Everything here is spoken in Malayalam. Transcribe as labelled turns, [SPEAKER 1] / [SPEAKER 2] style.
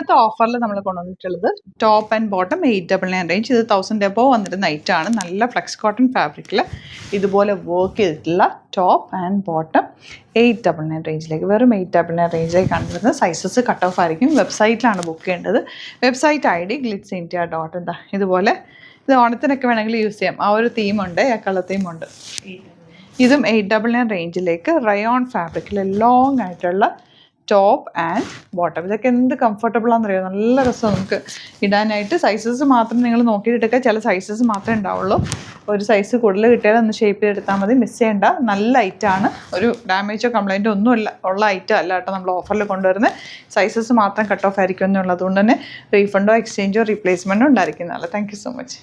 [SPEAKER 1] അടുത്ത ഓഫറിൽ നമ്മൾ കൊണ്ടുവന്നിട്ടുള്ളത് ടോപ്പ് ആൻഡ് ബോട്ടം 899 റേഞ്ച്. ഇത് 1000 എബോ വന്നിട്ട് നൈറ്റാണ്. നല്ല ഫ്ലെക്സ് കോട്ടൺ ഫാബ്രിക്കിൽ ഇതുപോലെ വർക്ക് ചെയ്തിട്ടുള്ള ടോപ്പ് ആൻഡ് ബോട്ടം 899 റേഞ്ചിലേക്ക്, വെറും 899 റേഞ്ചിലേക്ക് കണ്ടുവരുന്നത്. സൈസസ് കട്ട് ഓഫ് ആയിരിക്കും. വെബ്സൈറ്റിലാണ് ബുക്ക് ചെയ്യേണ്ടത്. Website ID glitzindia.in. എന്താ ഇതുപോലെ ഇത് ഓണത്തിനൊക്കെ വേണമെങ്കിൽ യൂസ് ചെയ്യാം. ആ ഒരു തീമുണ്ട്, ആ കളർ തീമുണ്ട്. ഇതും 899 റേഞ്ചിലേക്ക് റയോൺ ഫാബ്രിക്കിൽ ലോങ് ആയിട്ടുള്ള ടോപ്പ് ആൻഡ് ബോട്ടം. ഇതൊക്കെ എന്ത് കംഫർട്ടബിളാണെന്നറിയോ, നല്ല രസം നമുക്ക് ഇടാനായിട്ട്. സൈസസ് മാത്രം നിങ്ങൾ നോക്കിയിട്ടെടുക്കുക. ചില സൈസസ് മാത്രമേ ഉണ്ടാവുള്ളൂ. ഒരു സൈസ് കൂടുതൽ കിട്ടിയാൽ ഒന്ന് ഷേപ്പ് ചെയ്തെടുത്താൽ മതി. മിസ് ചെയ്യേണ്ട. നല്ല ഐറ്റമാണ്. ഒരു ഡാമേജോ കംപ്ലൈൻറ്റോ ഒന്നുമില്ല ഉള്ള ഐറ്റം അല്ല കേട്ടോ നമ്മൾ ഓഫറിൽ കൊണ്ടുവരുന്നത്. സൈസസ് മാത്രം കട്ട് ഓഫ് ആയിരിക്കും എന്നുള്ളത് കൊണ്ട് തന്നെ റീഫണ്ടോ എക്സ്ചേഞ്ചോ റീപ്ലേസ്മെൻറ്റോ ഉണ്ടായിരിക്കുന്നതല്ല. Thank you so much.